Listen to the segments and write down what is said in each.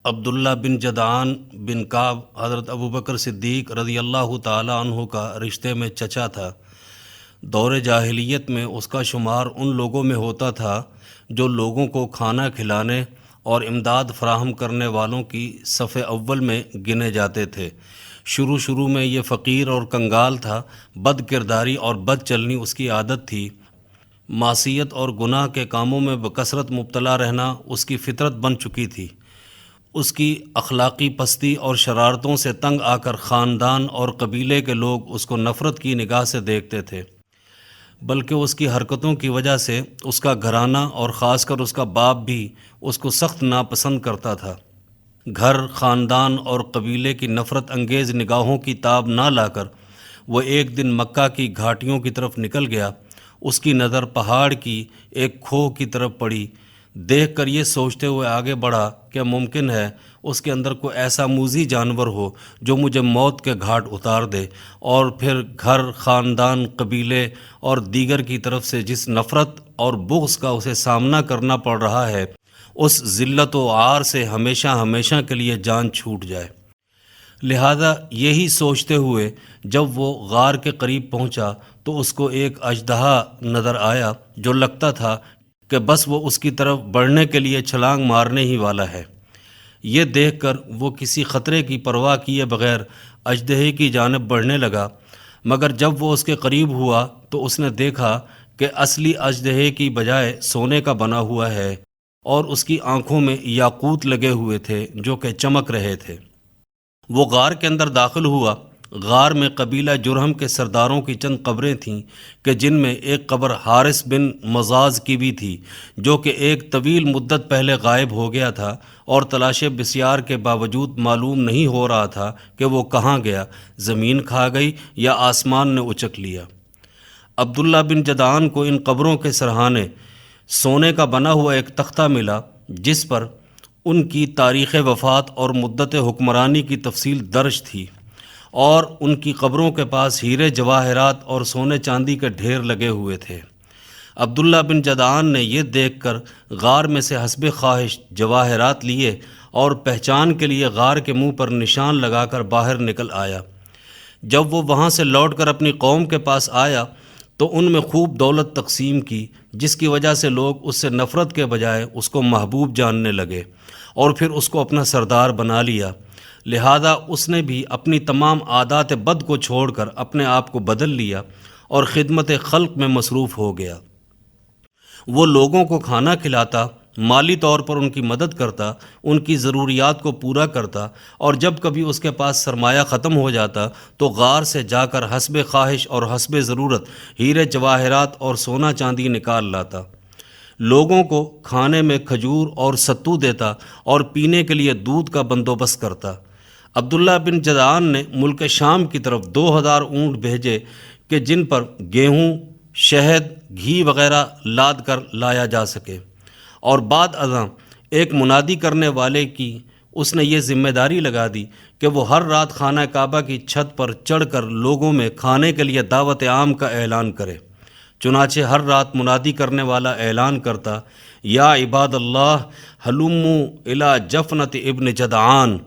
عبداللہ بن جدعان بن کعب حضرت ابوبکر صدیق رضی اللہ تعالی عنہ کا رشتے میں چچا تھا۔ دور جاہلیت میں اس کا شمار ان لوگوں میں ہوتا تھا جو لوگوں کو کھانا کھلانے اور امداد فراہم کرنے والوں کی صف اول میں گنے جاتے تھے۔ شروع میں یہ فقیر اور کنگال تھا، بد کرداری اور بد چلنی اس کی عادت تھی۔ معصیت اور گناہ کے کاموں میں بکثرت مبتلا رہنا اس کی فطرت بن چکی تھی۔ اس کی اخلاقی پستی اور شرارتوں سے تنگ آ کر خاندان اور قبیلے کے لوگ اس کو نفرت کی نگاہ سے دیکھتے تھے، بلکہ اس کی حرکتوں کی وجہ سے اس کا گھرانہ اور خاص کر اس کا باپ بھی اس کو سخت ناپسند کرتا تھا۔ گھر، خاندان اور قبیلے کی نفرت انگیز نگاہوں کی تاب نہ لا کر وہ ایک دن مکہ کی گھاٹیوں کی طرف نکل گیا۔ اس کی نظر پہاڑ کی ایک کھوہ کی طرف پڑی۔ دیکھ کر یہ سوچتے ہوئے آگے بڑھا کہ ممکن ہے اس کے اندر کوئی ایسا موذی جانور ہو جو مجھے موت کے گھاٹ اتار دے، اور پھر گھر، خاندان، قبیلے اور دیگر کی طرف سے جس نفرت اور بغض کا اسے سامنا کرنا پڑ رہا ہے، اس ذلت و عار سے ہمیشہ کے لیے جان چھوٹ جائے۔ لہذا یہی سوچتے ہوئے جب وہ غار کے قریب پہنچا تو اس کو ایک اژدہا نظر آیا جو لگتا تھا کہ بس وہ اس کی طرف بڑھنے کے لیے چھلانگ مارنے ہی والا ہے۔ یہ دیکھ کر وہ کسی خطرے کی پرواہ کیے بغیر اژدہے کی جانب بڑھنے لگا، مگر جب وہ اس کے قریب ہوا تو اس نے دیکھا کہ اصلی اژدہے کی بجائے سونے کا بنا ہوا ہے، اور اس کی آنکھوں میں یاقوت لگے ہوئے تھے جو کہ چمک رہے تھے۔ وہ غار کے اندر داخل ہوا۔ غار میں قبیلہ جرہم کے سرداروں کی چند قبریں تھیں کہ جن میں ایک قبر حارث بن مزاز کی بھی تھی، جو کہ ایک طویل مدت پہلے غائب ہو گیا تھا اور تلاش بسیار کے باوجود معلوم نہیں ہو رہا تھا کہ وہ کہاں گیا، زمین کھا گئی یا آسمان نے اچک لیا۔ عبداللہ بن جدعان کو ان قبروں کے سرہانے سونے کا بنا ہوا ایک تختہ ملا جس پر ان کی تاریخ وفات اور مدت حکمرانی کی تفصیل درج تھی، اور ان کی قبروں کے پاس ہیرے جواہرات اور سونے چاندی کے ڈھیر لگے ہوئے تھے۔ عبداللہ بن جدعان نے یہ دیکھ کر غار میں سے حسب خواہش جواہرات لیے اور پہچان کے لیے غار کے منہ پر نشان لگا کر باہر نکل آیا۔ جب وہ وہاں سے لوٹ کر اپنی قوم کے پاس آیا تو ان میں خوب دولت تقسیم کی، جس کی وجہ سے لوگ اس سے نفرت کے بجائے اس کو محبوب جاننے لگے اور پھر اس کو اپنا سردار بنا لیا۔ لہذا اس نے بھی اپنی تمام عادات بد کو چھوڑ کر اپنے آپ کو بدل لیا اور خدمت خلق میں مصروف ہو گیا۔ وہ لوگوں کو کھانا کھلاتا، مالی طور پر ان کی مدد کرتا، ان کی ضروریات کو پورا کرتا، اور جب کبھی اس کے پاس سرمایہ ختم ہو جاتا تو غار سے جا کر حسب خواہش اور حسب ضرورت ہیرے جواہرات اور سونا چاندی نکال لاتا۔ لوگوں کو کھانے میں کھجور اور ستو دیتا اور پینے کے لیے دودھ کا بندوبست کرتا۔ عبداللہ بن جدعان نے ملک شام کی طرف 2000 اونٹ بھیجے کہ جن پر گیہوں، شہد، گھی وغیرہ لاد کر لایا جا سکے، اور بعد ازاں ایک منادی کرنے والے کی اس نے یہ ذمہ داری لگا دی کہ وہ ہر رات خانہ کعبہ کی چھت پر چڑھ کر لوگوں میں کھانے کے لیے دعوت عام کا اعلان کرے۔ چنانچہ ہر رات منادی کرنے والا اعلان کرتا، یا عباد اللہ ہلموا الی جفنۃ ابن جدعان،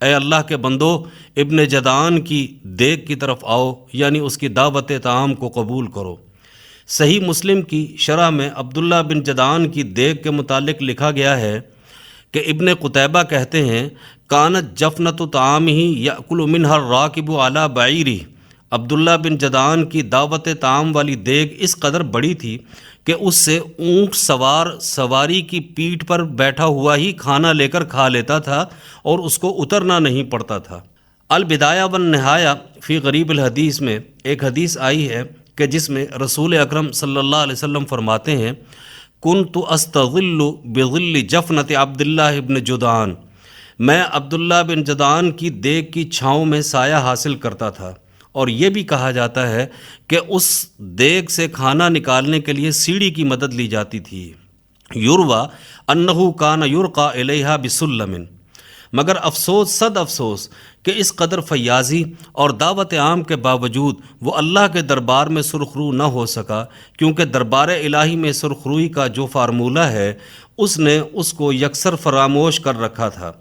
اے اللہ کے بندو ابن جدعان کی دیگ کی طرف آؤ، یعنی اس کی دعوت طعام کو قبول کرو۔ صحیح مسلم کی شرح میں عبداللہ بن جدعان کی دیگ کے متعلق لکھا گیا ہے کہ ابن قتیبہ کہتے ہیں، کانت جفنۃ طعامہ یأکل منہا الراکب علی بعیرہ۔ عبداللہ بن جدعان کی دعوت طعام والی دیگ اس قدر بڑی تھی کہ اس سے اونٹ سوار سواری کی پیٹھ پر بیٹھا ہوا ہی کھانا لے کر کھا لیتا تھا اور اس کو اترنا نہیں پڑتا تھا۔ البدایہ والنہایہ فی غریب الحدیث میں ایک حدیث آئی ہے کہ جس میں رسول اکرم صلی اللہ علیہ وسلم فرماتے ہیں، کنت استظل بظل جفنۃ عبداللہ بن جدعان، میں عبداللہ بن جدعان کی دیگ کی چھاؤں میں سایہ حاصل کرتا تھا۔ اور یہ بھی کہا جاتا ہے کہ اس دیگ سے کھانا نکالنے کے لیے سیڑھی کی مدد لی جاتی تھی۔ یروی انہ کان یرقی الیہا بسلم، مگر افسوس صد افسوس کہ اس قدر فیاضی اور دعوت عام کے باوجود وہ اللہ کے دربار میں سرخرو نہ ہو سکا، کیونکہ دربار الہی میں سرخروئی کا جو فارمولہ ہے اس نے اس کو یکسر فراموش کر رکھا تھا۔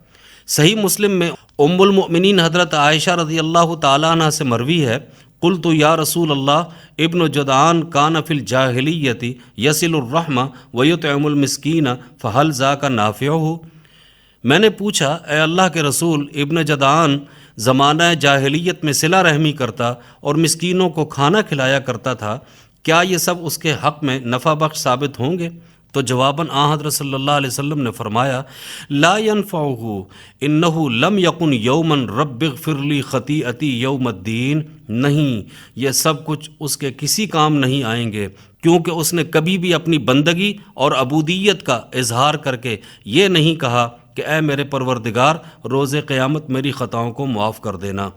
صحیح مسلم میں ام المؤمنین حضرت عائشہ رضی اللہ تعالیٰ عنہ سے مروی ہے، قلت یا رسول اللہ ابن جدعان کان فی الجاہلیت یصل الرحم ویطعم المسکین فہل ذاک نافعہ، میں نے پوچھا اے اللہ کے رسول، ابن جدعان زمانہ جاہلیت میں صلہ رحمی کرتا اور مسکینوں کو کھانا کھلایا کرتا تھا، کیا یہ سب اس کے حق میں نفع بخش ثابت ہوں گے؟ تو جواباً حضرت صلی اللہ علیہ وسلم نے فرمایا لا ينفعہ انہ لم یکن یوما رب اغفر لی خطیئتی یوم الدین، نہیں، یہ سب کچھ اس کے کسی کام نہیں آئیں گے، کیونکہ اس نے کبھی بھی اپنی بندگی اور عبودیت کا اظہار کر کے یہ نہیں کہا کہ اے میرے پروردگار روز قیامت میری خطاؤں کو معاف کر دینا۔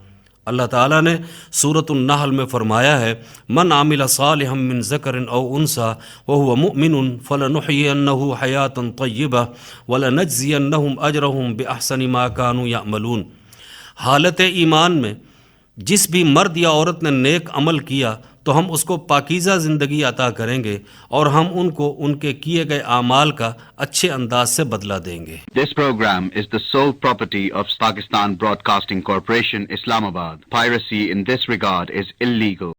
اللہ تعالیٰ نے سورۃ النحل میں فرمایا ہے من عمل صالحا من ذکر او انثی وهو مؤمن فلنحیینہ حیاتا طیبہ ولنجزینہم اجرہم باحسن ما كانوا یعملون، حالت ایمان میں جس بھی مرد یا عورت نے نیک عمل کیا تو ہم اس کو پاکیزہ زندگی عطا کریں گے اور ہم ان کو ان کے کیے گئے اعمال کا اچھے انداز سے بدلہ دیں گے۔ This program is the sole property of Pakistan Broadcasting Corporation, Islamabad. Piracy in this regard is illegal.